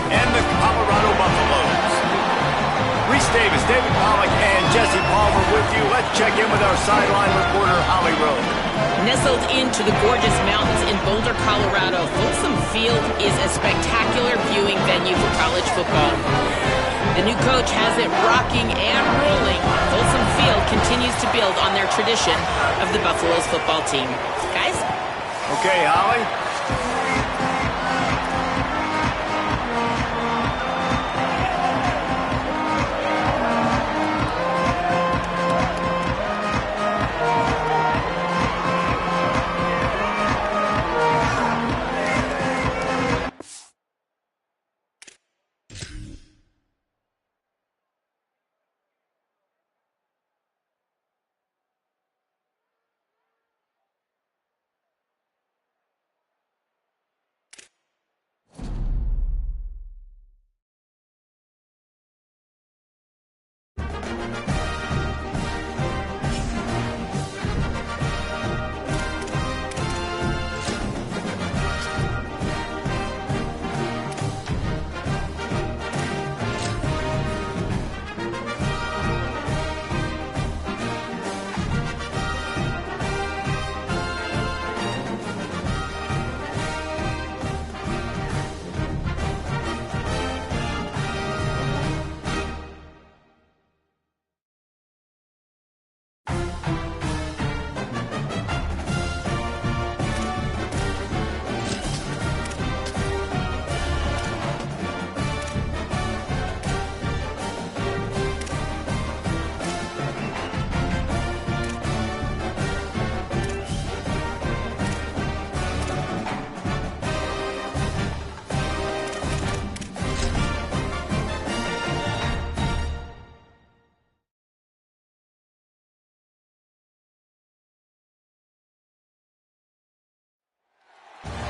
and the Colorado Buffaloes. Reese Davis, David Pollack, and Jesse Palmer with you. Let's check in with our sideline reporter, Holly Rowe. Nestled into the gorgeous mountains in Boulder, Colorado, Folsom Field is a spectacular viewing venue for college football. The new coach has it rocking and rolling. Folsom Field continues to build on their tradition of the Buffaloes football team. Guys? Okay, Holly.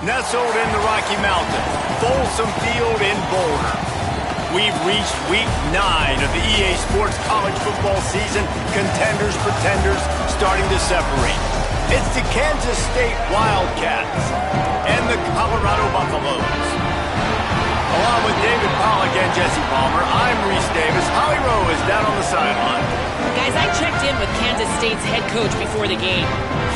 Nestled in the Rocky Mountains, Folsom Field in Boulder. We've reached week 9 of the EA Sports college football season. Contenders, pretenders, starting to separate. It's the Kansas State Wildcats and the Colorado Buffaloes. Along with David Pollack and Jesse Palmer, I'm Reese Davis. Holly Rowe is down on the sideline. Guys, I checked in with Kansas State's head coach before the game.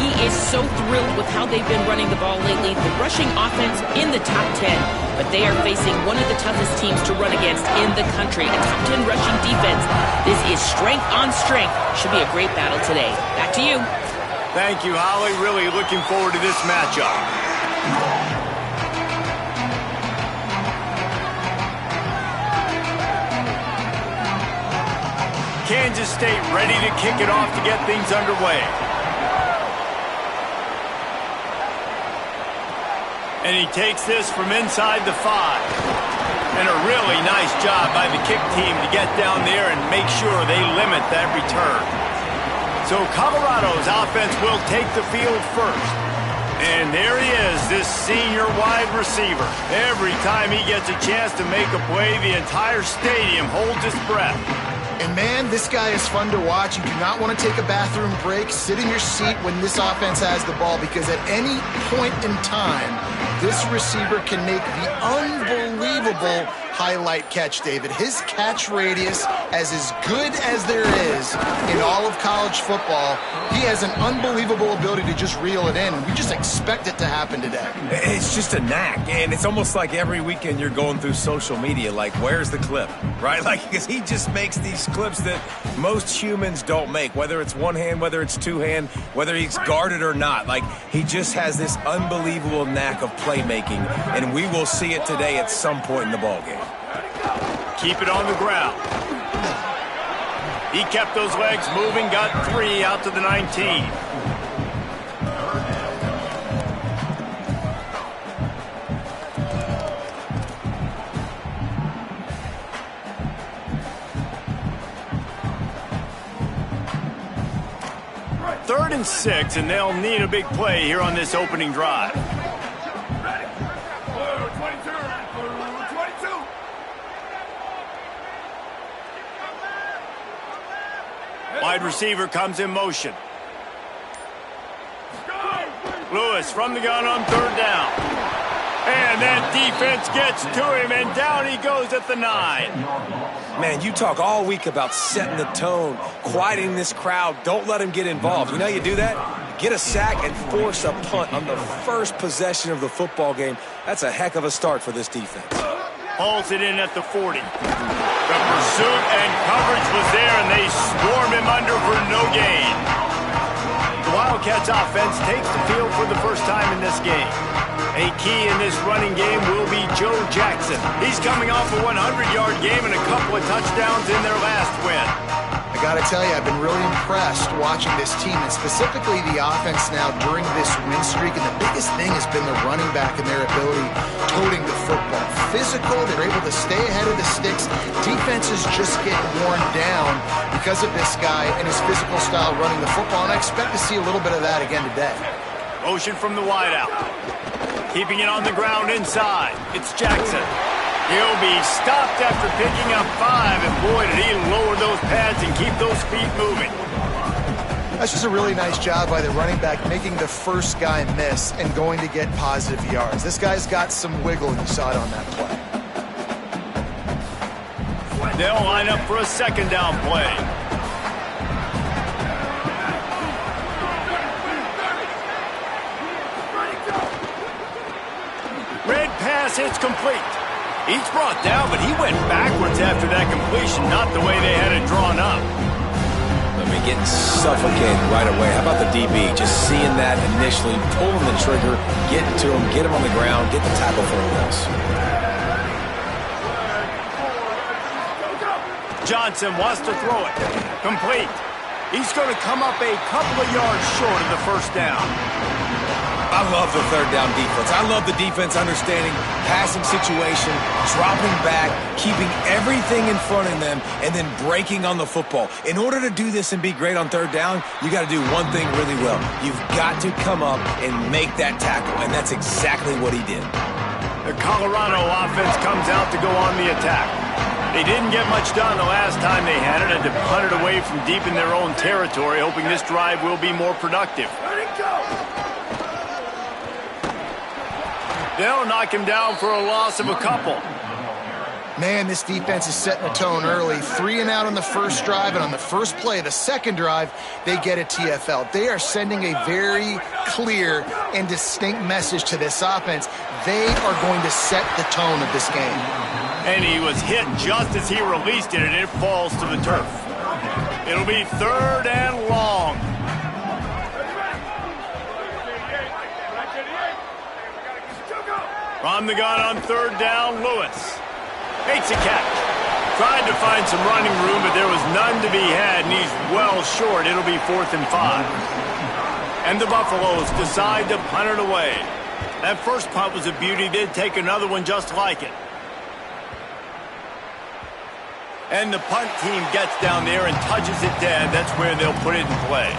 He is so thrilled with how they've been running the ball lately. The rushing offense in the top 10. But they are facing one of the toughest teams to run against in the country. A top 10 rushing defense. This is strength on strength. Should be a great battle today. Back to you. Thank you, Holly. Really looking forward to this matchup. Kansas State ready to kick it off to get things underway. And he takes this from inside the 5. And a really nice job by the kick team to get down there and make sure they limit that return. So Colorado's offense will take the field first. And there he is, this senior wide receiver. Every time he gets a chance to make a play, the entire stadium holds its breath. And man, this guy is fun to watch. You do not want to take a bathroom break. Sit in your seat when this offense has the ball, because at any point in time, this receiver can make the unbelievable highlight catch, David. His catch radius is as good as there is in all of college football. He has an unbelievable ability to just reel it in. We just expect it to happen today. It's just a knack, and it's almost like every weekend you're going through social media, like, where's the clip, right? Like, because he just makes these clips that most humans don't make, whether it's one hand, whether it's two hand, whether he's guarded or not. Like, he just has this unbelievable knack of playmaking, and we will see it today at some point in the ballgame. Keep it on the ground. He kept those legs moving, got 3 out to the 19. Third and 6, and they'll need a big play here on this opening drive. Wide receiver comes in motion. Lewis from the gun on 3rd down. And that defense gets to him, and down he goes at the 9. Man, you talk all week about setting the tone, quieting this crowd. Don't let him get involved. You know how you do that? Get a sack and force a punt on the first possession of the football game. That's a heck of a start for this defense. Hauls it in at the 40. The pursuit and coverage was there, and they swarm him under for no gain. The Wildcats offense takes the field for the first time in this game. A key in this running game will be Joe Jackson. He's coming off a 100-yard game and a couple of touchdowns in their last win. I got to tell you, I've been really impressed watching this team, and specifically the offense now during this win streak. And the biggest thing has been the running back and their ability toting the football. Physical, they're able to stay ahead of the sticks. Defenses just get worn down because of this guy and his physical style running the football, and I expect to see a little bit of that again today. Motion from the wideout. Keeping it on the ground inside. It's Jackson. He'll be stopped after picking up 5, and boy, did he lower those pads and keep those feet moving. That's just a really nice job by the running back, making the first guy miss and going to get positive yards. This guy's got some wiggle, and you saw it on that play. They'll line up for a second down play. Red pass hits complete. He's brought down, but he went backwards after that completion, not the way they had it drawn up. I mean, getting suffocated right away. How about the DB? Just seeing that initially, pulling the trigger, getting to him, get him on the ground, get the tackle for a loss. Johnson wants to throw it. Complete. He's going to come up a couple of yards short of the first down. I love the third down defense. I love the defense understanding passing situation, dropping back, keeping everything in front of them, and then breaking on the football. In order to do this and be great on third down, you got to do one thing really well. You've got to come up and make that tackle, and that's exactly what he did. The Colorado offense comes out to go on the attack. They didn't get much done the last time they had it, and to punt it away from deep in their own territory, hoping this drive will be more productive. Let it go! They'll knock him down for a loss of a couple. Man, this defense is setting a tone early. 3 and out on the first drive, and on the first play, the second drive, they get a TFL. They are sending a very clear and distinct message to this offense. They are going to set the tone of this game. And he was hit just as he released it, and it falls to the turf. It'll be 3rd and long. From the gun on 3rd down, Lewis makes a catch. Tried to find some running room, but there was none to be had, and he's well short. It'll be 4th and 5. And the Buffaloes decide to punt it away. That first punt was a beauty. They'd take another one just like it. And the punt team gets down there and touches it dead. That's where they'll put it in play.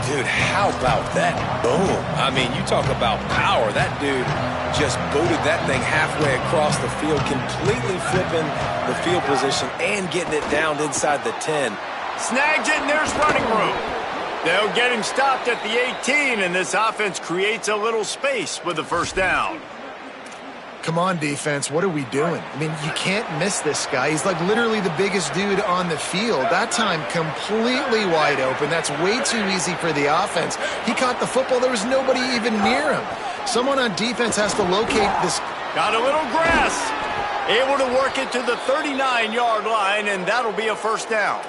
Dude, how about that boom? I mean, you talk about power. That dude just booted that thing halfway across the field, completely flipping the field position and getting it down inside the 10. Snags it, and there's running room. They'll get him stopped at the 18, and this offense creates a little space with the first down. Come on, defense. What are we doing? I mean, you can't miss this guy. He's like literally the biggest dude on the field. That time, completely wide open. That's way too easy for the offense. He caught the football. There was nobody even near him. Someone on defense has to locate this. Got a little grass. Able to work it to the 39-yard line, and that'll be a first down.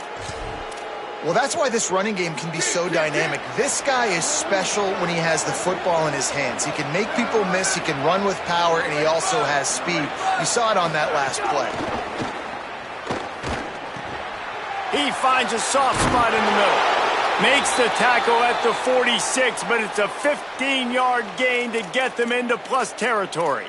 Well, that's why this running game can be so dynamic. This guy is special when he has the football in his hands. He can make people miss, he can run with power, and he also has speed. You saw it on that last play. He finds a soft spot in the middle. Makes the tackle at the 46, but it's a 15-yard gain to get them into plus territory.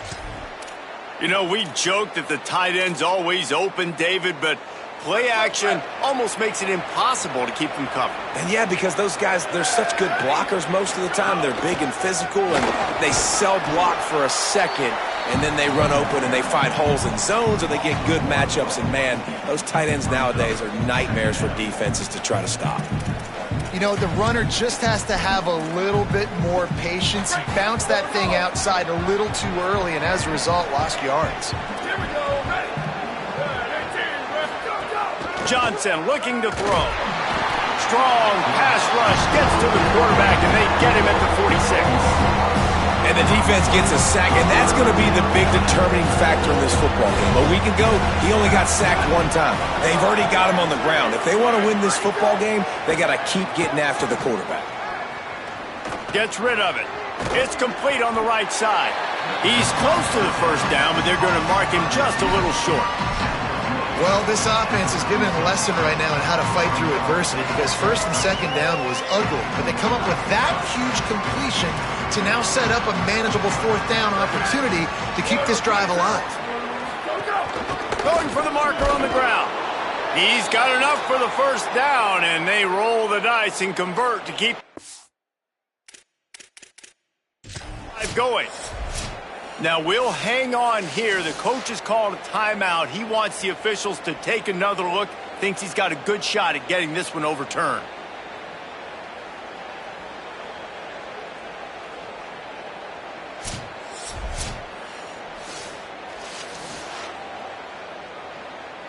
You know, we joke that the tight end's always open, David, but play action almost makes it impossible to keep them covered. And yeah, because those guys, they're such good blockers most of the time. They're big and physical, and they sell block for a second, and then they run open and they find holes in zones, or they get good matchups. And man, those tight ends nowadays are nightmares for defenses to try to stop. You know, the runner just has to have a little bit more patience. He bounced that thing outside a little too early, and as a result, lost yards. Johnson looking to throw. Strong pass rush, gets to the quarterback, and they get him at the 46. And the defense gets a sack, and that's going to be the big determining factor in this football game. A week ago, he only got sacked one time. They've already got him on the ground. If they want to win this football game, they got to keep getting after the quarterback. Gets rid of it. It's complete on the right side. He's close to the first down, but they're going to mark him just a little short. Well, this offense is giving a lesson right now on how to fight through adversity, because first and second down was ugly, but they come up with that huge completion to now set up a manageable fourth down opportunity to keep this drive alive. Going for the marker on the ground. He's got enough for the first down, and they roll the dice and convert to keep going. Now, we'll hang on here. The coach has called a timeout. He wants the officials to take another look. Thinks he's got a good shot at getting this one overturned.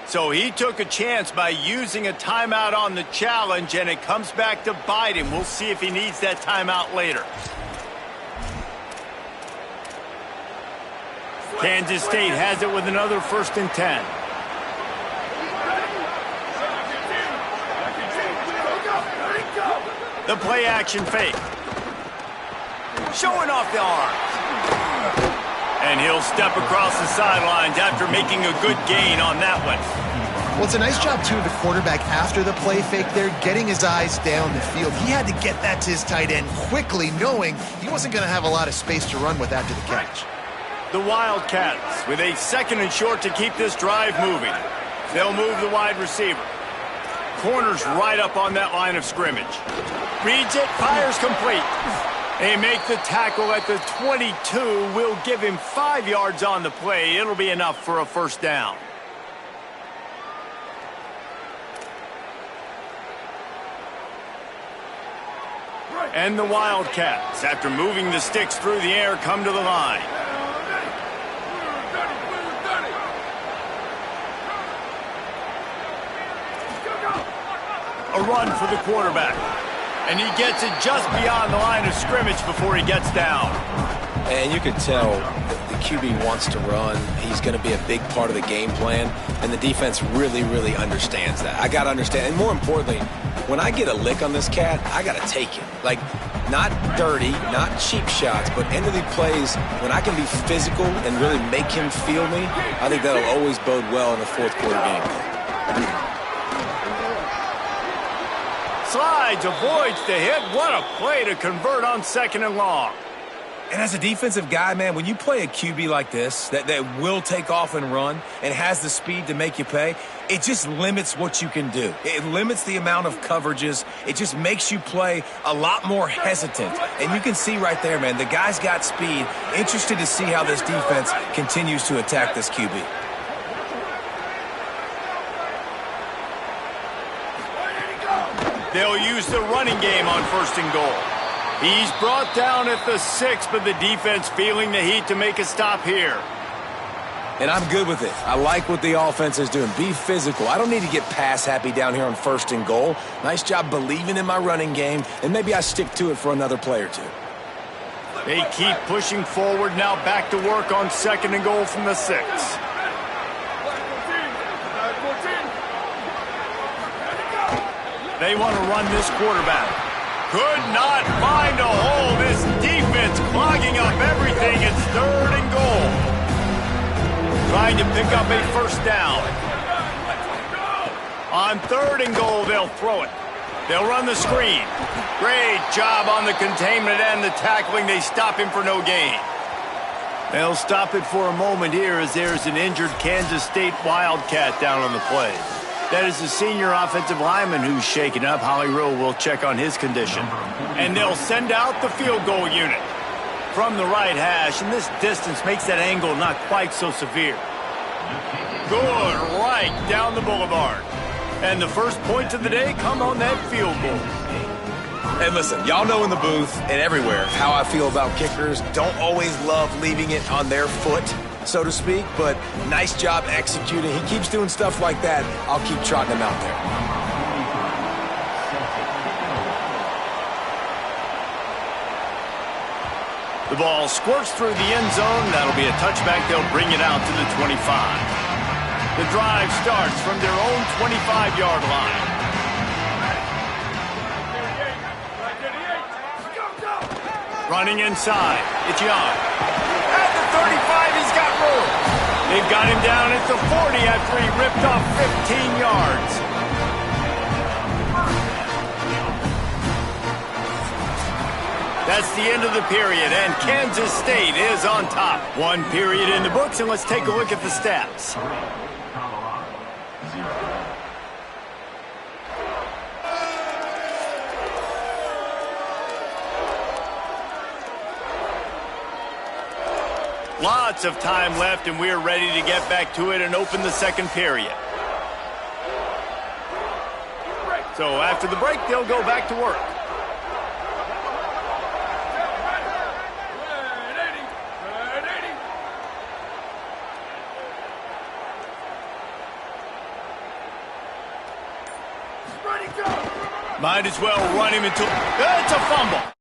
So he took a chance by using a timeout on the challenge, and it comes back to bite him. We'll see if he needs that timeout later. Kansas State has it with another 1st and 10. The play action fake. Showing off the arms. And he'll step across the sidelines after making a good gain on that one. Well, it's a nice job, too, of the quarterback after the play fake there, getting his eyes down the field. He had to get that to his tight end quickly, knowing he wasn't going to have a lot of space to run with after the catch. The Wildcats with a 2nd and short to keep this drive moving. They'll move the wide receiver. Corner's right up on that line of scrimmage. Reads it, fires complete. They make the tackle at the 22. Will give him 5 yards on the play. It'll be enough for a first down. And the Wildcats, after moving the sticks through the air, come to the line. A run for the quarterback. And he gets it just beyond the line of scrimmage before he gets down. And you can tell the QB wants to run. He's going to be a big part of the game plan. And the defense really, really understands that. I got to understand. And more importantly, when I get a lick on this cat, I got to take it. Like, not dirty, not cheap shots, but end of the plays, when I can be physical and really make him feel me, I think that'll always bode well in a fourth quarter game. Slides, avoids the hit. What a play to convert on 2nd and long. And as a defensive guy, man, when you play a QB like this that will take off and run and has the speed to make you pay, it just limits what you can do. It limits the amount of coverages. It just makes you play a lot more hesitant. And you can see right there, man, the guy's got speed. Interested to see how this defense continues to attack this QB. They'll use the running game on 1st and goal. He's brought down at the 6, but the defense feeling the heat to make a stop here. And I'm good with it. I like what the offense is doing. Be physical. I don't need to get pass happy down here on 1st and goal. Nice job believing in my running game, and maybe I stick to it for another play or two. They keep pushing forward, now back to work on 2nd and goal from the 6. They want to run this quarterback. Could not find a hole. This defense clogging up everything. It's 3rd and goal. Trying to pick up a first down. On 3rd and goal, they'll throw it. They'll run the screen. Great job on the containment and the tackling. They stop him for no gain. They'll stop it for a moment here as there's an injured Kansas State Wildcat down on the play. That is the senior offensive lineman who's shaken up. Holly Rowe will check on his condition. And they'll send out the field goal unit from the right hash. And this distance makes that angle not quite so severe. Good right down the boulevard. And the first points of the day come on that field goal. And listen, y'all know in the booth and everywhere how I feel about kickers. Don't always love leaving it on their foot, so to speak, but nice job executing. He keeps doing stuff like that. I'll keep trotting him out there. The ball squirts through the end zone. That'll be a touchback. They'll bring it out to the 25. The drive starts from their own 25-yard line. Running inside. It's Young. At the 35, he's got room. They've got him down at the 40 after he ripped off 15 yards. That's the end of the period, and Kansas State is on top. One period in the books, and let's take a look at the stats. Lots of time left, and we're ready to get back to it and open the second period. So after the break, they'll go back to work. Might as well run him until... It's a fumble.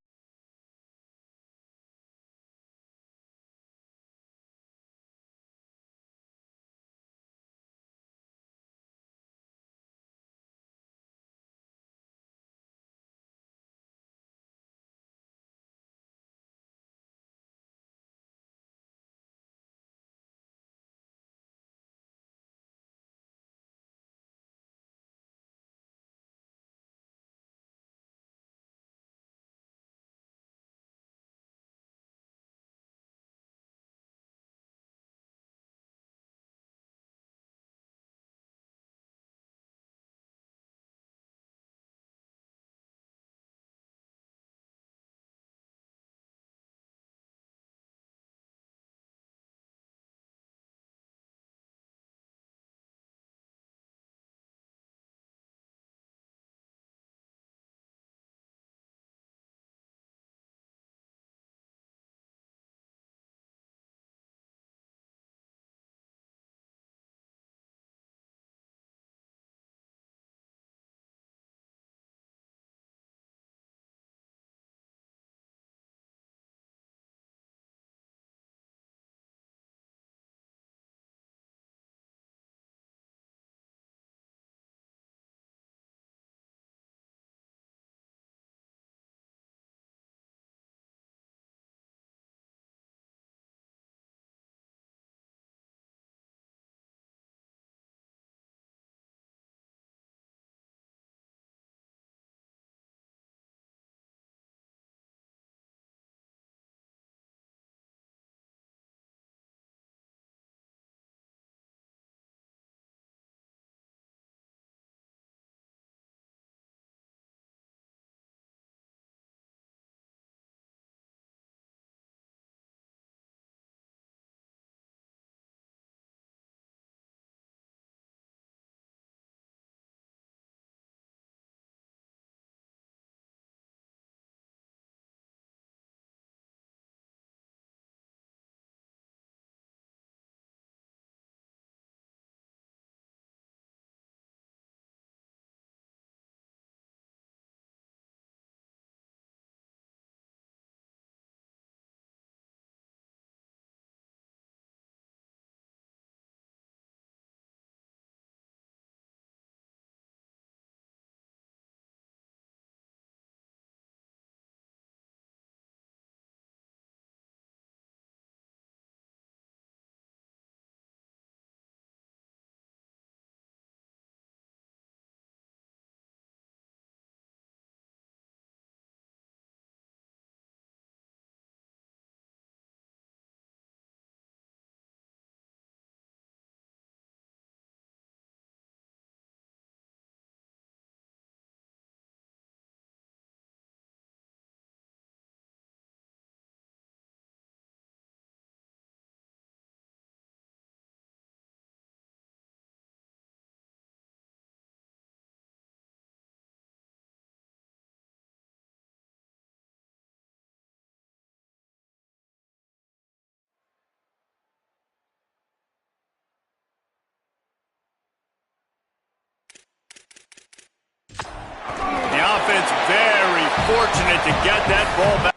ball back.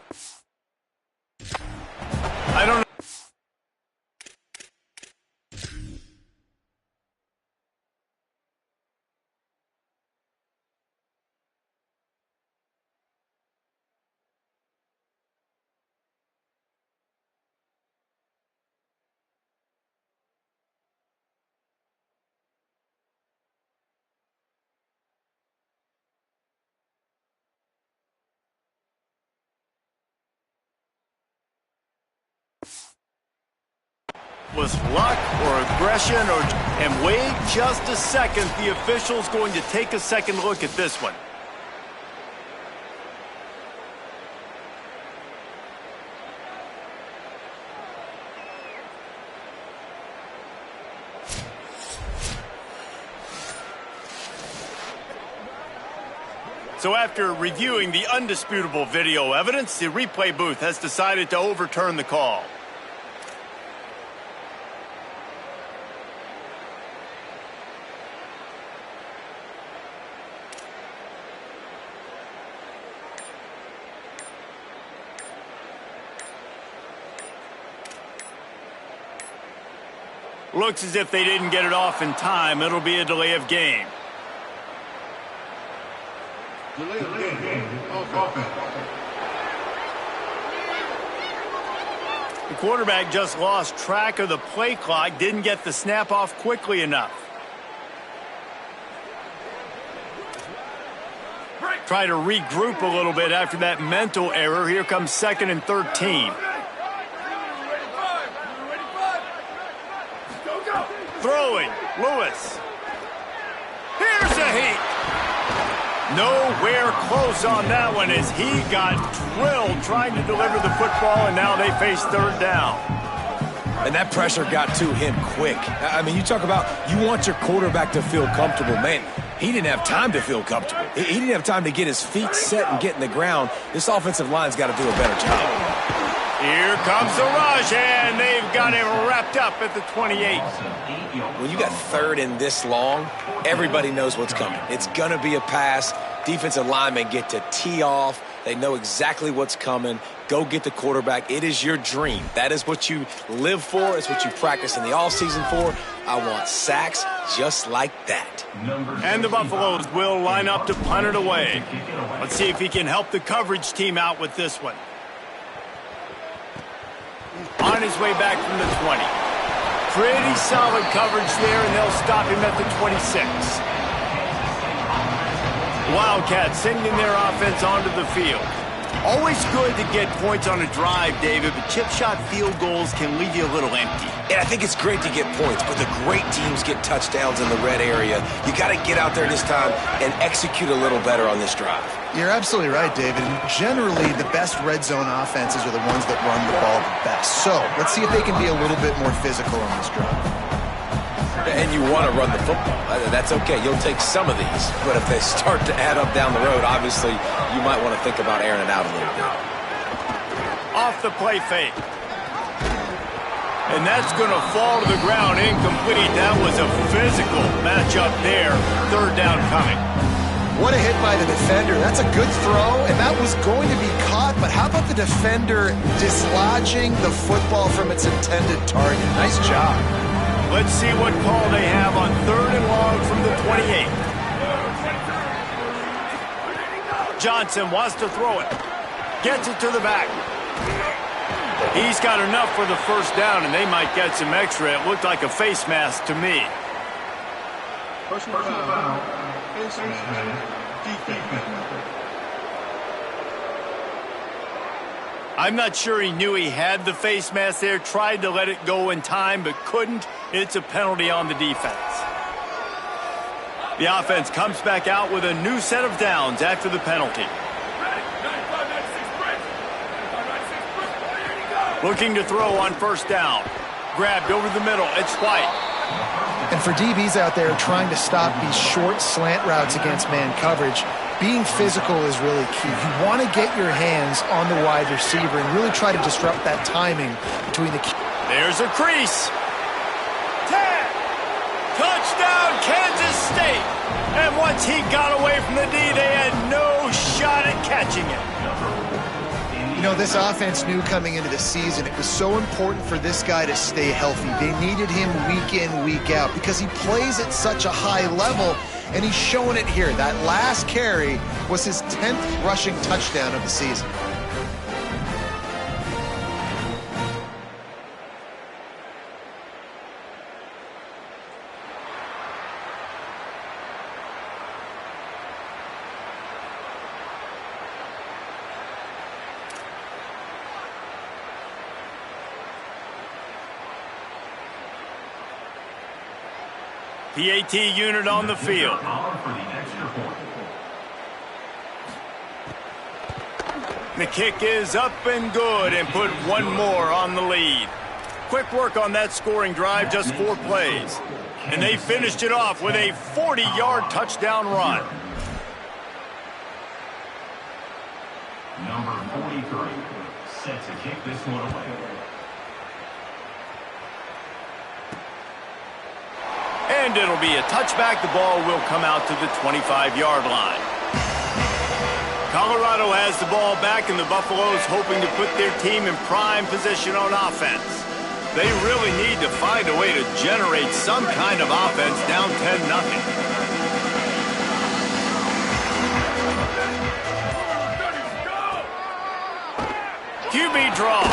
I don't know. Was luck or aggression and wait just a second. The official's going to take a second look at this one. So after reviewing the undisputable video evidence, the replay booth has decided to overturn the call. Looks as if they didn't get it off in time. It'll be a delay of game. Delay of game. The quarterback just lost track of the play clock, didn't get the snap off quickly enough. Try to regroup a little bit after that mental error. Here comes 2nd and 13. Throwing, Lewis. Here's a heat. Nowhere close on that one as he got drilled trying to deliver the football, and now they face 3rd down. And that pressure got to him quick. I mean, you talk about you want your quarterback to feel comfortable. Man, he didn't have time to feel comfortable. He didn't have time to get his feet set and get in the ground. This offensive line's got to do a better job. Here comes the rush, and they've got him wrapped up at the 28. When you got 3rd and this long, everybody knows what's coming. It's going to be a pass. Defensive linemen get to tee off. They know exactly what's coming. Go get the quarterback. It is your dream. That is what you live for. It's what you practice in the offseason for. I want sacks just like that. And the Buffaloes will line up to punt it away. Let's see if he can help the coverage team out with this one. On his way back from the 20. Pretty solid coverage there, and they'll stop him at the 26. Wildcats sending their offense onto the field. Always good to get points on a drive, David, but chip shot field goals can leave you a little empty. And I think it's great to get points, but the great teams get touchdowns in the red area. You got to get out there this time and execute a little better on this drive. You're absolutely right, David. And generally, the best red zone offenses are the ones that run the ball the best. So let's see if they can be a little bit more physical on this drive. And you want to run the football. That's okay. You'll take some of these. But if they start to add up down the road, obviously, you might want to think about airing it out a little bit. Off the play fake. And that's going to fall to the ground incomplete. That was a physical matchup there. 3rd down coming. What a hit by the defender. That's a good throw, and that was going to be caught. But how about the defender dislodging the football from its intended target? Nice job. Let's see what call they have on 3rd and long from the 28. Johnson wants to throw it. Gets it to the back. He's got enough for the 1st down, and they might get some extra. It looked like a face mask to me. Personal foul. Face mask. Defense. I'm not sure he knew he had the face mask there, tried to let it go in time, but couldn't. It's a penalty on the defense. The offense comes back out with a new set of downs after the penalty. Looking to throw on 1st down. Grabbed over the middle. It's White. And for DBs out there trying to stop these short slant routes against man coverage, being physical is really key. You want to get your hands on the wide receiver and really try to disrupt that timing between the... There's a crease. 10. Touchdown, Kansas State. And once he got away from the D, they had no shot at catching it. You know, this offense knew coming into the season it was so important for this guy to stay healthy. They needed him week in, week out because he plays at such a high level, and he's showing it here. That last carry was his 10th rushing touchdown of the season. PAT unit on the field. The kick is up and good and put one more on the lead. Quick work on that scoring drive, just 4 plays. And they finished it off with a 40-yard touchdown run. Number 43, set to kick this one away. And it'll be a touchback. The ball will come out to the 25-yard line. Colorado has the ball back, and the Buffaloes hoping to put their team in prime position on offense. They really need to find a way to generate some kind of offense down 10-0. QB draw.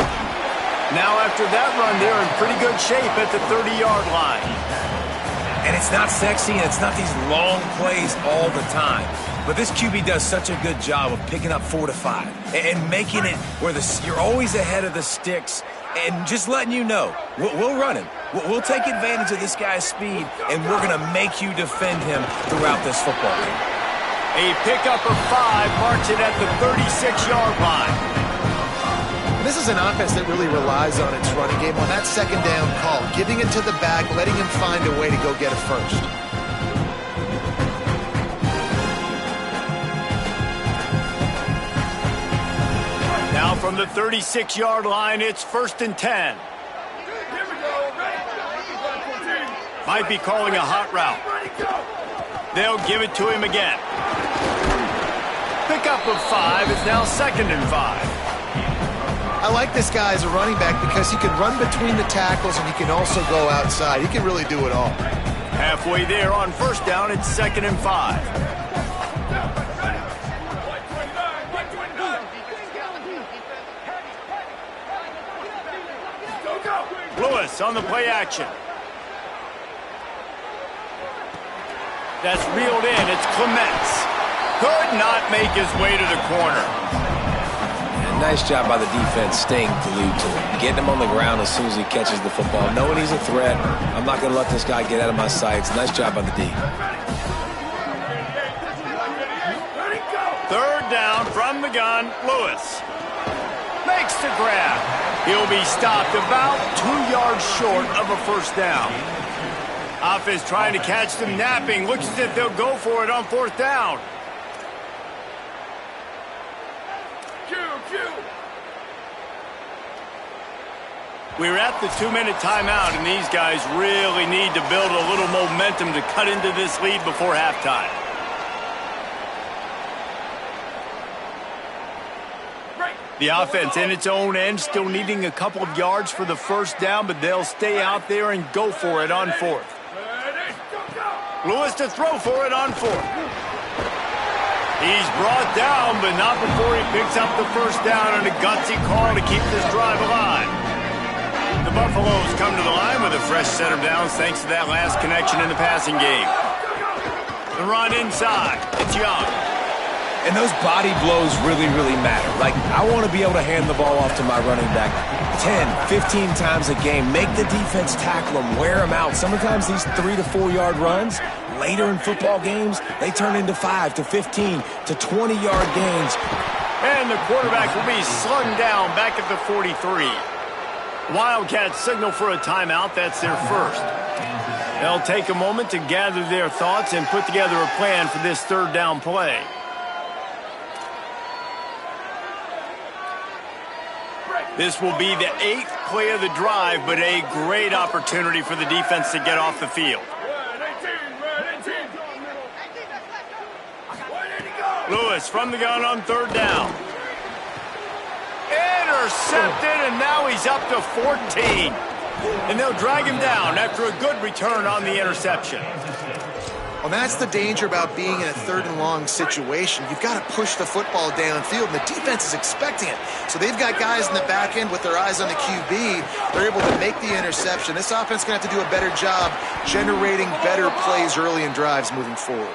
Now after that run, they're in pretty good shape at the 30-yard line. And it's not sexy, and it's not these long plays all the time. But this QB does such a good job of picking up 4 to 5 and making it where you're always ahead of the sticks and just letting you know, we'll run him. We'll take advantage of this guy's speed, and we're going to make you defend him throughout this football game. A pickup of 5 marks it at the 36-yard line. This is an offense that really relies on its running game on that second down call, giving it to the back, letting him find a way to go get a first. Now from the 36-yard line, it's 1st and 10. Might be calling a hot route. They'll give it to him again. Pickup of 5 is now 2nd and 5. I like this guy as a running back because he can run between the tackles and he can also go outside. He can really do it all. Halfway there on 1st down, it's 2nd and 5. Lewis on the play action. That's reeled in. It's Clements. Could not make his way to the corner. Nice job by the defense staying glued to him, getting him on the ground as soon as he catches the football, knowing he's a threat. I'm not going to let this guy get out of my sights. Nice job by the D. 3rd down from the gun. Lewis makes the grab. He'll be stopped about 2 yards short of a 1st down. Offense trying to catch them napping. Looks as if they'll go for it on 4th down. We're at the 2-minute timeout, and these guys really need to build a little momentum to cut into this lead before halftime. The offense in its own end, still needing a couple of yards for the 1st down, but they'll stay out there and go for it on 4th. Lewis to throw for it on 4th. He's brought down, but not before he picks up the 1st down, and a gutsy call to keep this drive alive. The Buffaloes come to the line with a fresh set of downs thanks to that last connection in the passing game. The run inside. It's Young. And those body blows really, really matter. Like, I want to be able to hand the ball off to my running back 10, 15 times a game. Make the defense tackle him, wear him out. Sometimes these 3 to 4 yard runs, later in football games, they turn into 5 to 15 to 20-yard gains. And the quarterback will be slung down back at the 43. Wildcats signal for a timeout. That's their 1st. They'll take a moment to gather their thoughts and put together a plan for this 3rd down play. This will be the 8th play of the drive, but a great opportunity for the defense to get off the field. Lewis from the gun on 3rd down. Intercepted, and now he's up to 14. And they'll drag him down after a good return on the interception. Well, that's the danger about being in a 3rd and long situation. You've got to push the football downfield, and the defense is expecting it. So they've got guys in the back end with their eyes on the QB. They're able to make the interception. This offense is going to have to do a better job generating better plays early in drives moving forward.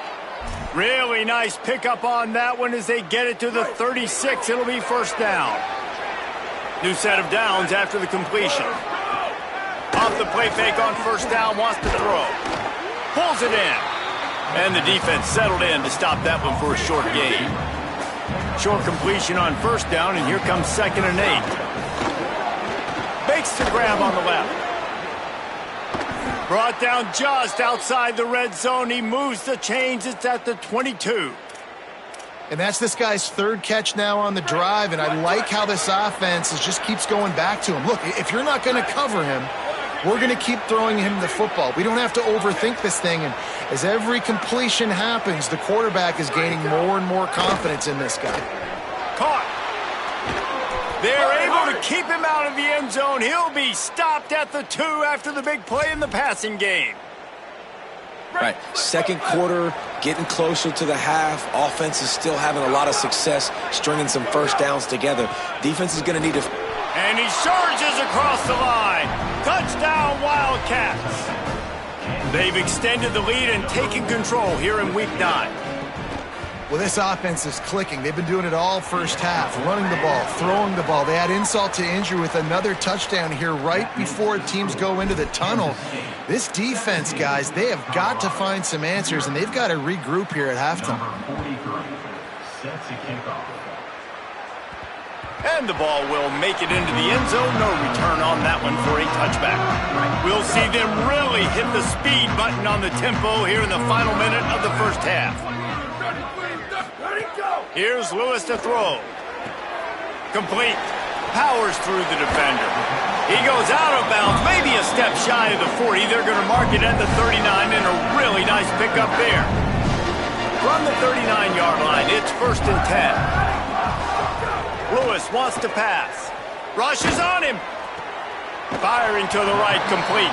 Really nice pickup on that one as they get it to the 36. It'll be first down. New set of downs after the completion. Off the play fake on first down, wants to throw. Pulls it in. And the defense settled in to stop that one for a short gain. Short completion on first down, and here comes 2nd and 8. Makes the grab on the left. Brought down just outside the red zone. He moves the chains. It's at the 22. And that's this guy's 3rd catch now on the drive, and I like how this offense just keeps going back to him. Look, if you're not going to cover him, we're going to keep throwing him the football. We don't have to overthink this thing, and as every completion happens, the quarterback is gaining more and more confidence in this guy. Caught. They're able to keep him out of the end zone. He'll be stopped at the 2 after the big play in the passing game. Right, 2nd quarter, getting closer to the half. Offense is still having a lot of success stringing some first downs together. Defense is going to need to... And he surges across the line. Touchdown, Wildcats. They've extended the lead and taken control here in Week 9. Well, this offense is clicking. They've been doing it all first half, running the ball, throwing the ball. They add insult to injury with another touchdown here right before teams go into the tunnel. This defense, guys, they have got to find some answers, and they've got to regroup here at halftime. Set to kick off. And the ball will make it into the end zone. No return on that one for a touchback. We'll see them really hit the speed button on the tempo here in the final minute of the first half. Here's Lewis to throw. Complete. Powers through the defender. He goes out of bounds, maybe a step shy of the 40. They're going to mark it at the 39, and a really nice pickup there. From the 39-yard line, it's 1st and 10. Lewis wants to pass. Rushes on him. Firing to the right, complete.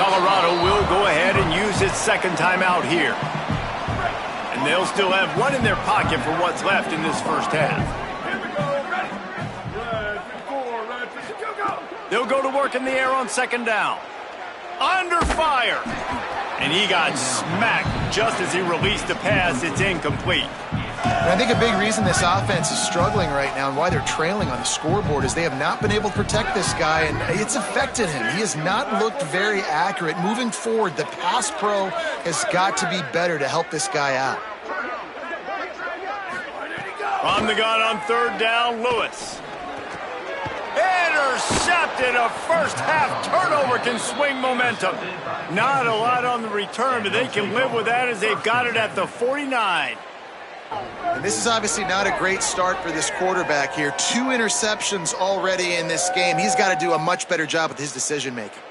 Colorado will go ahead and use its 2nd timeout here. And they'll still have one in their pocket for what's left in this first half. They'll go to work in the air on 2nd down. Under fire. And he got smacked just as he released the pass. It's incomplete. And I think a big reason this offense is struggling right now and why they're trailing on the scoreboard is they have not been able to protect this guy, and it's affected him. He has not looked very accurate. Moving forward, the pass pro has got to be better to help this guy out. On the gun on 3rd down, Lewis. Intercepted. A first half turnover can swing momentum. Not a lot on the return, but they can live with that as they've got it at the 49. And this is obviously not a great start for this quarterback here. 2 interceptions already in this game. He's got to do a much better job with his decision-making.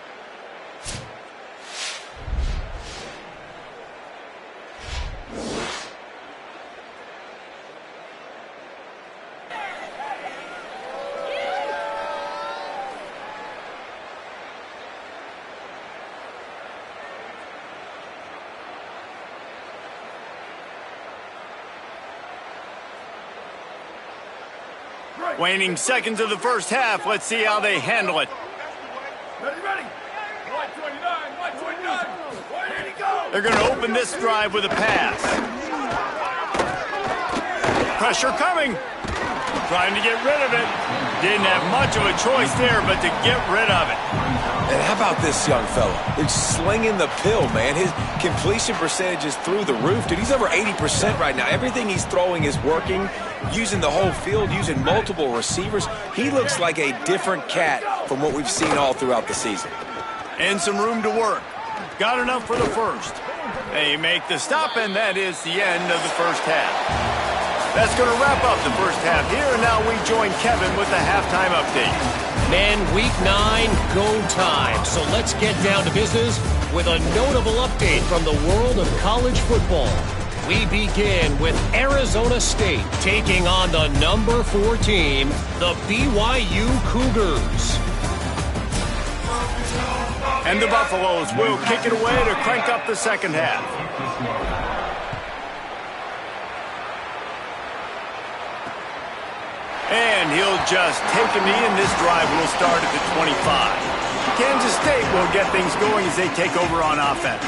Waning seconds of the first half. Let's see how they handle it. Ready. 129. Ready to go. They're going to open this drive with a pass. Pressure coming. Trying to get rid of it. Didn't have much of a choice there, but to get rid of it. And how about this young fella? He's slinging the pill, man. His completion percentage is through the roof. Dude, he's over 80% right now. Everything he's throwing is working, using the whole field, using multiple receivers. He looks like a different cat from what we've seen all throughout the season. And some room to work. Got enough for the first. They make the stop, and that is the end of the first half. That's going to wrap up the first half here, and now we join Kevin with the halftime update. Men, Week 9, go time. So let's get down to business with a notable update from the world of college football. We begin with Arizona State taking on the number 4 team, the BYU Cougars. And the Buffaloes will kick it away to crank up the second half. And he'll just take a knee, and this drive will start at the 25. Kansas State will get things going as they take over on offense.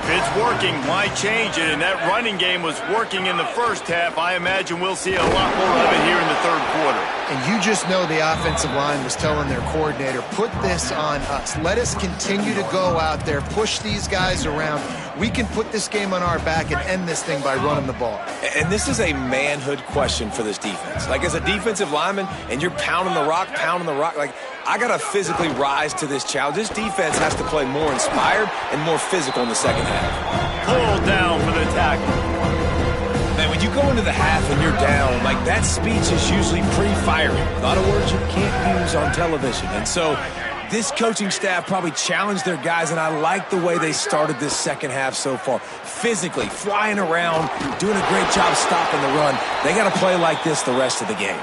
If it's working, why change it? And that running game was working in the first half. I imagine we'll see a lot more of it here in the third quarter. And you just know the offensive line was telling their coordinator, put this on us. Let us continue to go out there, push these guys around. We can put this game on our back and end this thing by running the ball. And this is a manhood question for this defense. Like, as a defensive lineman, and you're pounding the rock, like, I got to physically rise to this challenge. This defense has to play more inspired and more physical in the second half. Pulled down for the tackle. Man, when you go into the half and you're down, like, that speech is usually pre-firing. A lot of words you can't use on television. And so this coaching staff probably challenged their guys, and I like the way they started this second half so far. Physically, flying around, doing a great job stopping the run. They got to play like this the rest of the game.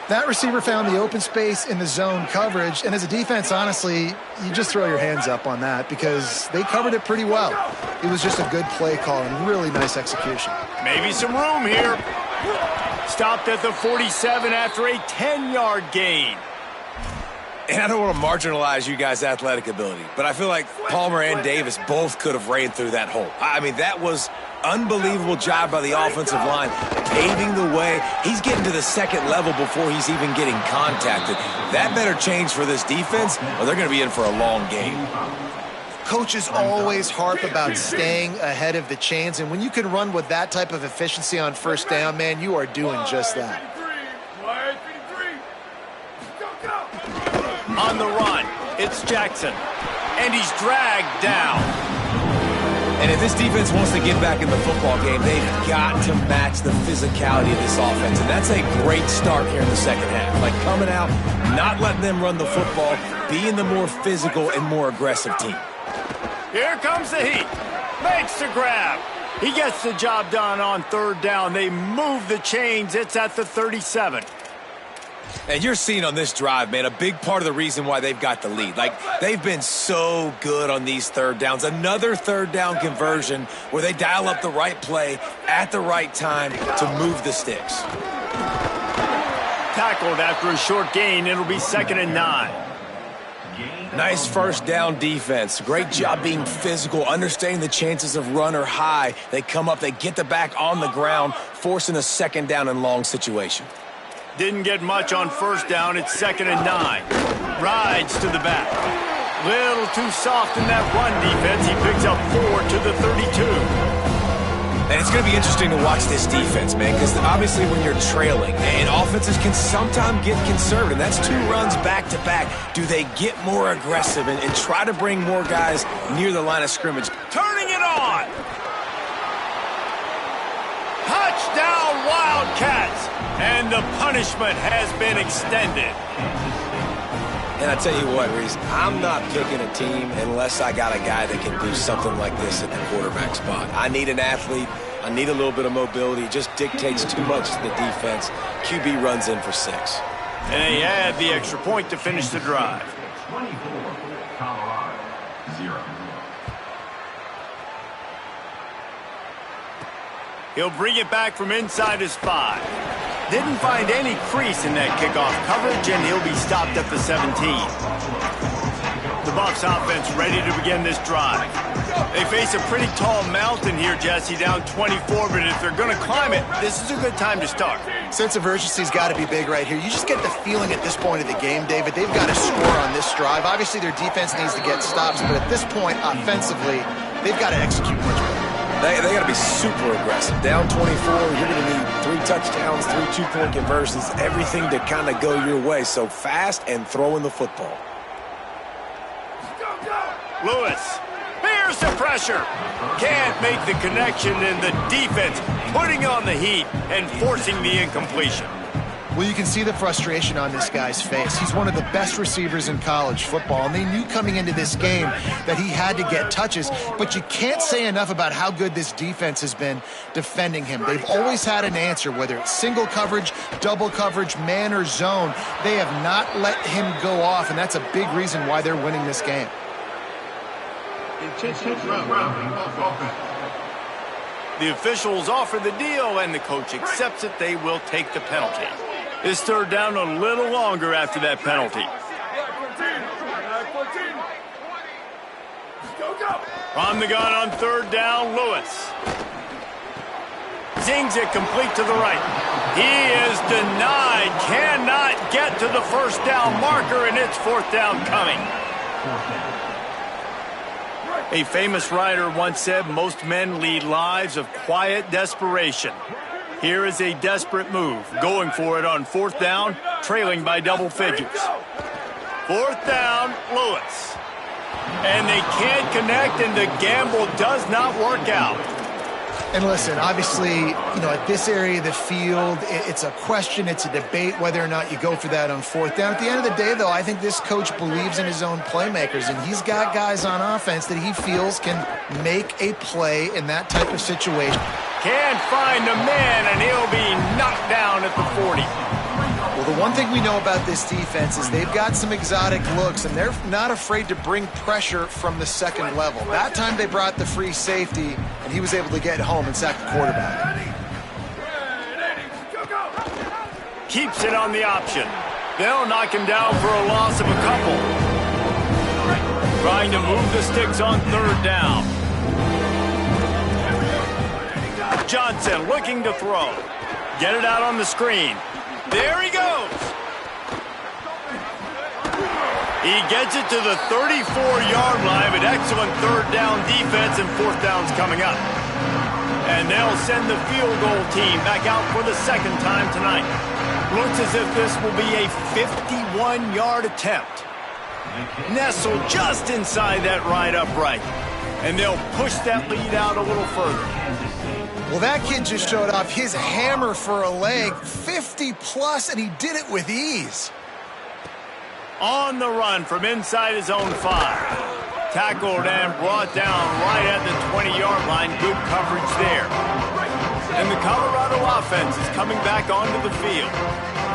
That receiver found the open space in the zone coverage, and as a defense, honestly, you just throw your hands up on that because they covered it pretty well. It was just a good play call and really nice execution. Maybe some room here. Stopped at the 47 after a 10-yard gain. And I don't want to marginalize you guys' athletic ability, but I feel like Palmer and Davis both could have ran through that hole. I mean, that was unbelievable job by the offensive line, paving the way. He's getting to the second level before he's even getting contacted. That better change for this defense, or they're going to be in for a long game. Coaches always harp about staying ahead of the chains, and when you can run with that type of efficiency on first down, man, you are doing just that. On the run, it's Jackson, and he's dragged down. And if this defense wants to get back in the football game, they've got to match the physicality of this offense. And that's a great start here in the second half. Like, coming out, not letting them run the football, being the more physical and more aggressive team. Here comes the heat. Makes the grab. He gets the job done on third down. They move the chains. It's at the 37. And you're seeing on this drive, man, a big part of the reason why they've got the lead. Like, they've been so good on these third downs. Another third down conversion where they dial up the right play at the right time to move the sticks. Tackled after a short gain. It'll be 2nd and 9. Nice first down defense. Great job being physical, understanding the chances of run are high. They come up, they get the back on the ground, forcing a 2nd down and long situation. Didn't get much on first down. It's 2nd and 9. Rides to the back. Little too soft in that run defense. He picks up 4 to the 32. And it's going to be interesting to watch this defense, man, because obviously when you're trailing, and offenses can sometimes get conservative. That's 2 runs back-to-back. Do they get more aggressive and try to bring more guys near the line of scrimmage? Turning it on! Touchdown, Wildcats! And the punishment has been extended. And I tell you what, Reese, I'm not picking a team unless I got a guy that can do something like this at the quarterback spot. I need an athlete. I need a little bit of mobility. It just dictates too much to the defense. QB runs in for 6. And they add the extra point to finish the drive. 24, Colorado, 0. He'll bring it back from inside his 5. Didn't find any crease in that kickoff coverage, and he'll be stopped at the 17. The Bucs offense ready to begin this drive. They face a pretty tall mountain here, Jesse, down 24, but if they're going to climb it, this is a good time to start. Sense of urgency's got to be big right here. You just get the feeling at this point of the game, David, they've got to score on this drive. Obviously, their defense needs to get stops, but at this point, offensively, they've got to execute much better. They got to be super aggressive. Down 24, you're going to need 3 touchdowns, 3 2-point conversions, everything to kind of go your way. So fast and throwing the football. Lewis, here's the pressure. Can't make the connection, and the defense putting on the heat and forcing the incompletion. Well, you can see the frustration on this guy's face. He's one of the best receivers in college football, and they knew coming into this game that he had to get touches, but you can't say enough about how good this defense has been defending him. They've always had an answer, whether it's single coverage, double coverage, man or zone. They have not let him go off, and that's a big reason why they're winning this game. The officials offer the deal, and the coach accepts it. They will take the penalty. This third down a little longer after that penalty. From the gun on third down, Lewis. Zings it complete to the right. He is denied. Cannot get to the first down marker, and it's fourth down coming. A famous writer once said, most men lead lives of quiet desperation. Here is a desperate move, going for it on fourth down, trailing by double figures. Fourth down, Lewis. And they can't connect, and the gamble does not work out. And listen, obviously, at this area of the field, it's a question, it's a debate whether or not you go for that on fourth down. At the end of the day, though, I think this coach believes in his own playmakers, and he's got guys on offense that he feels can make a play in that type of situation. Can't find a man, and he'll be knocked down at the 40. Well, the one thing we know about this defense is they've got some exotic looks, and they're not afraid to bring pressure from the second level. That time they brought the free safety, and he was able to get home and sack the quarterback. Keeps it on the option. They'll knock him down for a loss of a couple. Trying to move the sticks on third down. Johnson looking to throw. Get it out on the screen. There he goes. He gets it to the 34-yard line, but excellent third down defense, and fourth down's coming up. And they'll send the field goal team back out for the second time tonight. Looks as if this will be a 51-yard attempt. Nestled just inside that right upright. And they'll push that lead out a little further. Well, that kid just showed off his hammer for a leg, 50-plus, and he did it with ease. On the run from inside his own 5. Tackled and brought down right at the 20-yard line. Good coverage there. And the Colorado offense is coming back onto the field.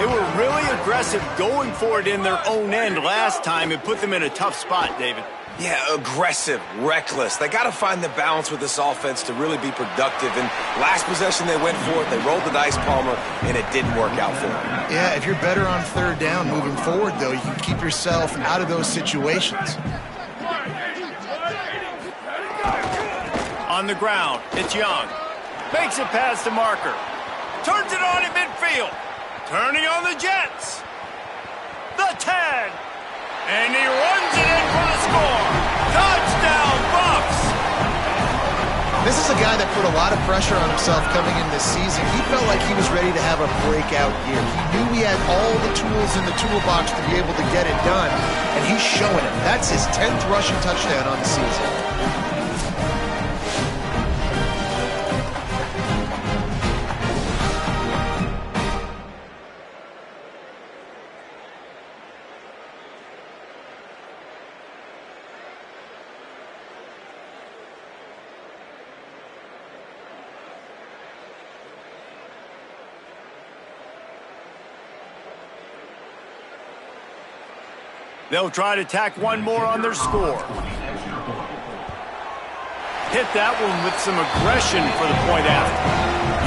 They were really aggressive going for it in their own end last time. It put them in a tough spot, David. Yeah, aggressive, reckless. They got to find the balance with this offense to really be productive. And last possession they went for it. They rolled the dice, Palmer, and it didn't work out for them. Yeah, if you're better on third down moving forward, though, you can keep yourself out of those situations. On the ground, it's Young. Makes it past the marker. Turns it on at midfield. Turning on the Jets. The 10. And he runs it in for the score. Touchdown, Bucs! This is a guy that put a lot of pressure on himself coming in this season. He felt like he was ready to have a breakout year. He knew he had all the tools in the toolbox to be able to get it done, and he's showing it. That's his 10th rushing touchdown on the season. They'll try to tack one more on their score. Hit that one with some aggression for the point after.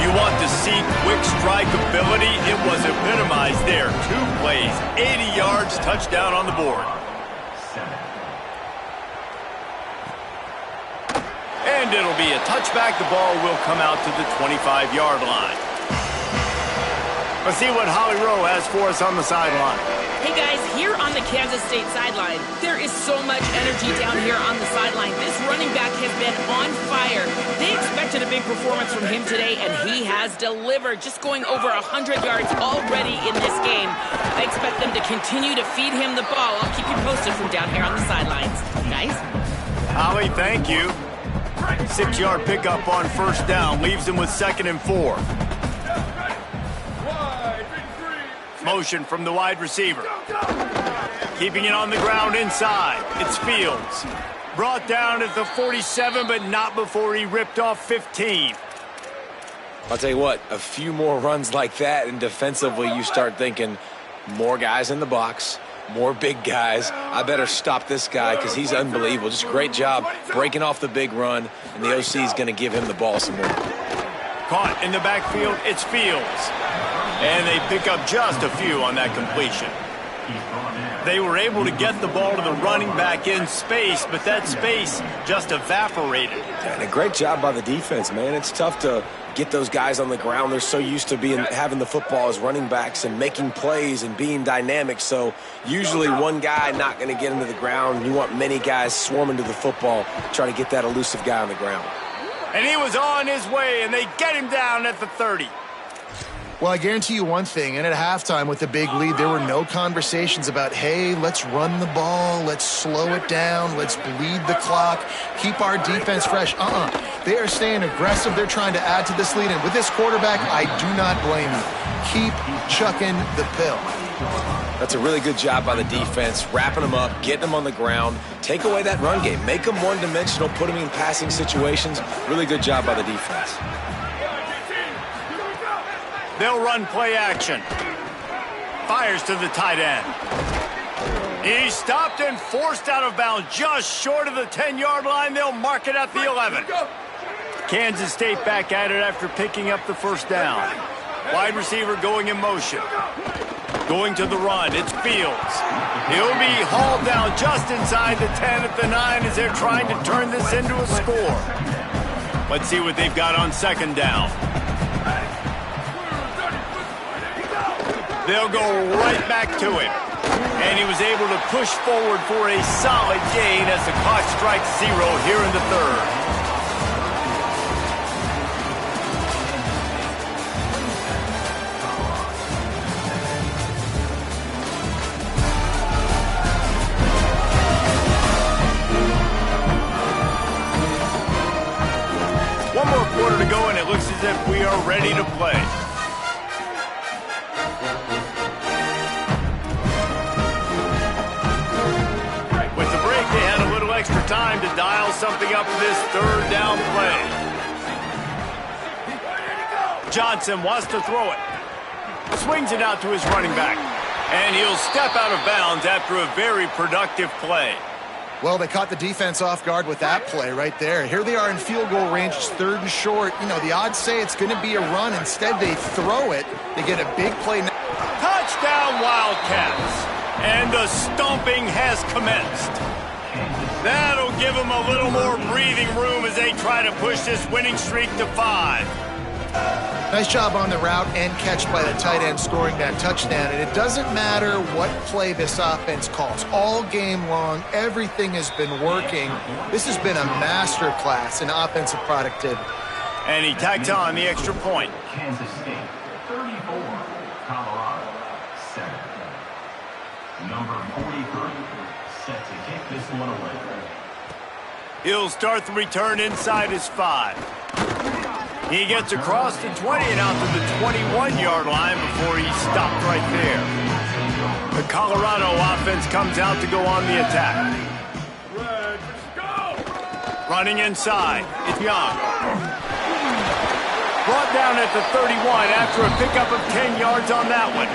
You want to see quick strike ability? It was epitomized there. 2 plays, 80 yards, touchdown on the board. And it'll be a touchback. The ball will come out to the 25-yard line. Let's see what Holly Rowe has for us on the sideline. Hey guys, here on the Kansas State sideline, there is so much energy down here on the sideline. This running back has been on fire. They expected a big performance from him today, and he has delivered, just going over 100 yards already in this game. I expect them to continue to feed him the ball. I'll keep you posted from down here on the sidelines. Guys? Holly, thank you. 6-yard pickup on first down, leaves him with 2nd and 4. Motion from the wide receiver. Keeping it on the ground inside. It's Fields. Brought down at the 47, but not before he ripped off 15. I'll tell you what, a few more runs like that, and defensively you start thinking more guys in the box, more big guys. I better stop this guy because he's unbelievable. Just a great job breaking off the big run, and the OC is going to give him the ball some more. Caught in the backfield, it's Fields. And they pick up just a few on that completion. They were able to get the ball to the running back in space, but that space just evaporated. And a great job by the defense, man. It's tough to get those guys on the ground. They're so used to having the football as running backs and making plays and being dynamic. So usually one guy not going to get into the ground. You want many guys swarming to the football, try to get that elusive guy on the ground. And he was on his way, and they get him down at the 30. Well, I guarantee you one thing, and at halftime with the big lead, there were no conversations about, hey, let's run the ball, let's slow it down, let's bleed the clock, keep our defense fresh. They are staying aggressive. They're trying to add to this lead, and with this quarterback, I do not blame you. Keep chucking the pill. That's a really good job by the defense, wrapping them up, getting them on the ground, take away that run game, make them one-dimensional, put them in passing situations. Really good job by the defense. They'll run play action. Fires to the tight end. He's stopped and forced out of bounds just short of the 10-yard line. They'll mark it at the 11. Kansas State back at it after picking up the first down. Wide receiver going in motion. Going to the run, it's Fields. He'll be hauled down just inside the 10 at the 9 as they're trying to turn this into a score. Let's see what they've got on second down. They'll go right back to him. And he was able to push forward for a solid gain as the clock strikes 0 here in the third. One more quarter to go, and it looks as if we are ready to play. Extra time to dial something up for this third down play. Johnson wants to throw it. Swings it out to his running back. And he'll step out of bounds after a very productive play. Well, they caught the defense off guard with that play right there. Here they are in field goal range. It's third and short. You know, the odds say it's going to be a run. Instead, they throw it. They get a big play. Touchdown, Wildcats. And the stomping has commenced. That'll give them a little more breathing room as they try to push this winning streak to 5. Nice job on the route and catch by the tight end scoring that touchdown. And it doesn't matter what play this offense calls. All game long, everything has been working. This has been a master class in offensive productivity. And he tags on the extra point. Kansas State 34, Colorado 7. Number 43 set to kick this one away. He'll start the return inside his 5. He gets across the 20 and out to the 21-yard line before he stopped right there. The Colorado offense comes out to go on the attack. Running inside, it's Young. Brought down at the 31 after a pickup of 10 yards on that one.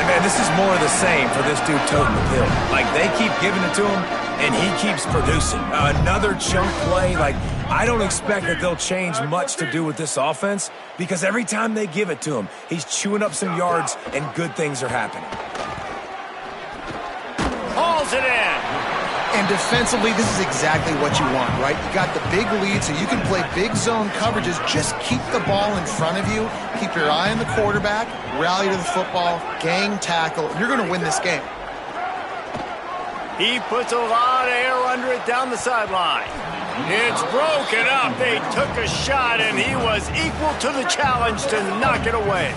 Man, this is more of the same for this dude toting the pill. Like, they keep giving it to him, and he keeps producing. Another chunk play. Like, I don't expect that they'll change much to do with this offense because every time they give it to him, he's chewing up some yards, and good things are happening. Hauls it in. And defensively, this is exactly what you want, right? You got the big lead, so you can play big zone coverages. Just keep the ball in front of you. Keep your eye on the quarterback. Rally to the football. Gang tackle. You're going to win this game. He puts a lot of air under it down the sideline. It's broken up. They took a shot, and he was equal to the challenge to knock it away.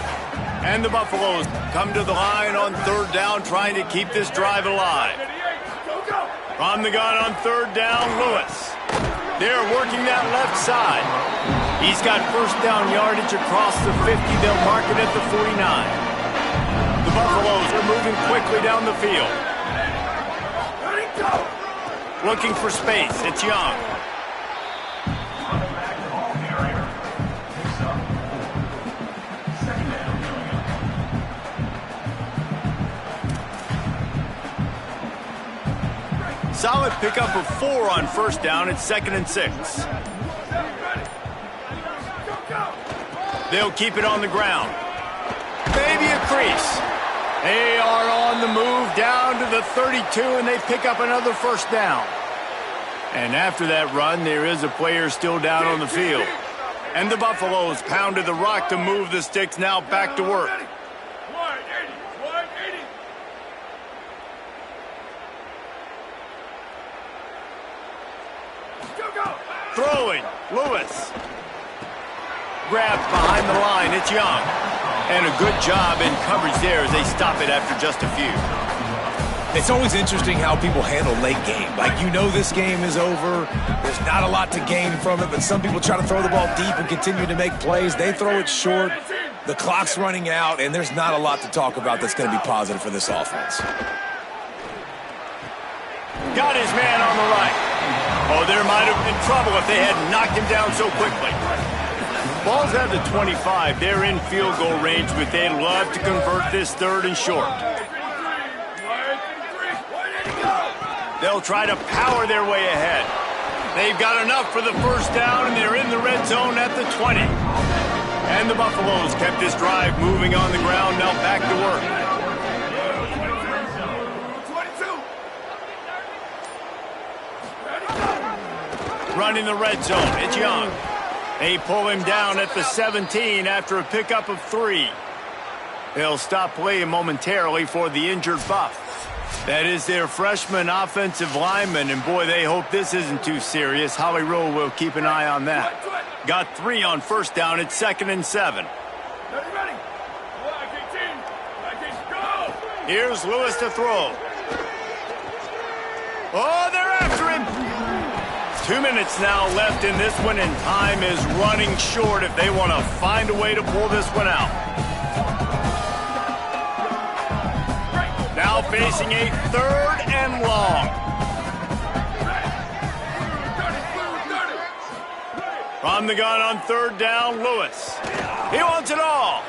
And the Buffaloes come to the line on third down, trying to keep this drive alive. From the gun on third down, Lewis. They're working that left side. He's got first down yardage across the 50. They'll mark it at the 49. The Buffaloes are moving quickly down the field. Looking for space. It's Young. Solid pickup of 4 on first down. It's 2nd and 6. They'll keep it on the ground. Maybe a crease. They are on the move down to the 32, and they pick up another first down. And after that run, there is a player still down on the field. And the Buffaloes pounded the rock to move the sticks, now back to work. Throwing, Lewis. Grabbed behind the line, it's Young. And a good job in coverage there as they stop it after just a few. It's always interesting how people handle late game. Like, you know this game is over. There's not a lot to gain from it, but some people try to throw the ball deep and continue to make plays. They throw it short. The clock's running out, and there's not a lot to talk about that's going to be positive for this offense. Got his man on the right. Oh, there might have been trouble if they had knocked him down so quickly. Ball's at the 25. They're in field goal range, but they'd love to convert this 3rd and short. They'll try to power their way ahead. They've got enough for the first down, and they're in the red zone at the 20. And the Buffaloes kept this drive moving on the ground, now back to work. Running the red zone, it's Young. They pull him down at the 17 after a pickup of 3. They'll stop play momentarily for the injured Buff. That is their freshman offensive lineman, and boy, they hope this isn't too serious. Holly Rowe will keep an eye on that. Got 3 on first down. It's 2nd and 7. Here's Lewis to throw. Oh, they're after him. 2 minutes now left in this one, and time is running short if they want to find a way to pull this one out. Now facing a 3rd and long. From the gun on 3rd down, Lewis. He wants it all.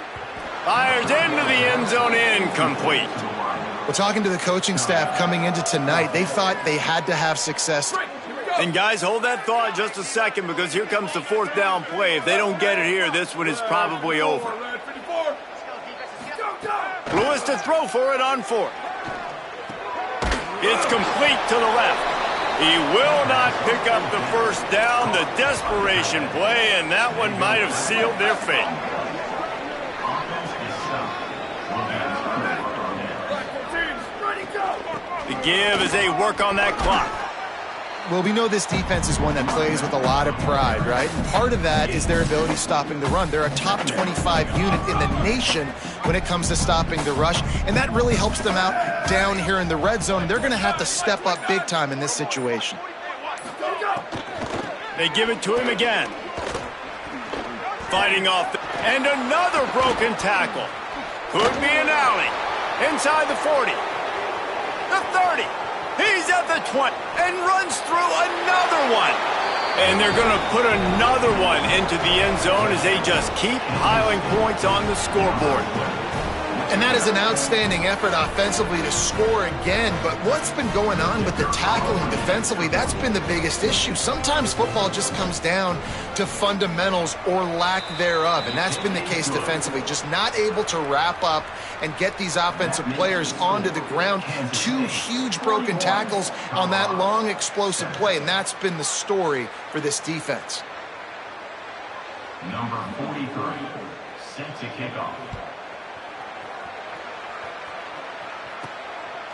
Fires into the end zone, incomplete. Well, talking to the coaching staff coming into tonight, they thought they had to have success. And guys, hold that thought just a second, because here comes the 4th down play. If they don't get it here, this one is probably over. Lewis to throw for it on 4th. It's complete to the left. He will not pick up the first down. The desperation play, and that one might have sealed their fate. The give as they work on that clock. Well, we know this defense is one that plays with a lot of pride, right? And part of that is their ability stopping the run. They're a top 25 unit in the nation when it comes to stopping the rush, and that really helps them out down here in the red zone. They're going to have to step up big time in this situation. They give it to him again. Fighting off, and another broken tackle. Could be an alley. Inside the 40. The 30. He's at the 20 and runs through another one. And they're going to put another one into the end zone as they just keep piling points on the scoreboard. And that is an outstanding effort offensively to score again. But what's been going on with the tackling defensively, that's been the biggest issue. Sometimes football just comes down to fundamentals or lack thereof. And that's been the case defensively. Just not able to wrap up and get these offensive players onto the ground. 2 huge broken tackles on that long explosive play. And that's been the story for this defense. Number 43, set to kick off.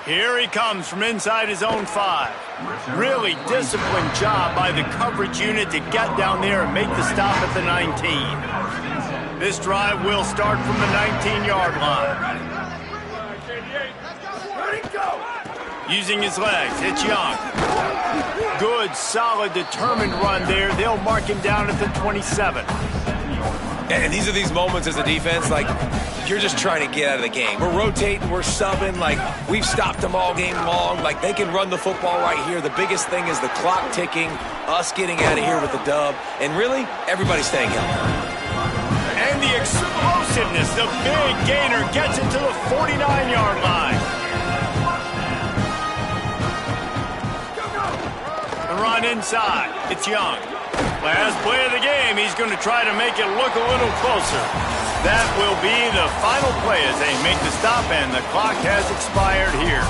Here he comes from inside his own 5. Really disciplined job by the coverage unit to get down there and make the stop at the 19. This drive will start from the 19-yard line. Using his legs, it's Young. Good, solid, determined run there. They'll mark him down at the 27. And these are these moments as a defense, like, you're just trying to get out of the game. We're rotating, we're subbing, like, we've stopped them all game long. Like, they can run the football right here. The biggest thing is the clock ticking, us getting out of here with the dub, and really, everybody staying healthy. And the explosiveness, the big gainer gets it to the 49-yard line. The run inside, it's Young. Last play of the game, he's going to try to make it look a little closer. That will be the final play as they make the stop, and the clock has expired here.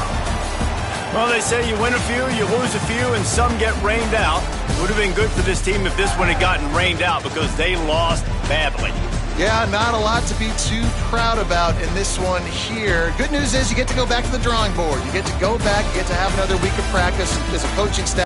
Well, they say you win a few, you lose a few, and some get rained out. Would have been good for this team if this one had gotten rained out because they lost badly. Yeah, not a lot to be too proud about in this one here. Good news is you get to go back to the drawing board. You get to go back, you get to have another week of practice as a coaching staff.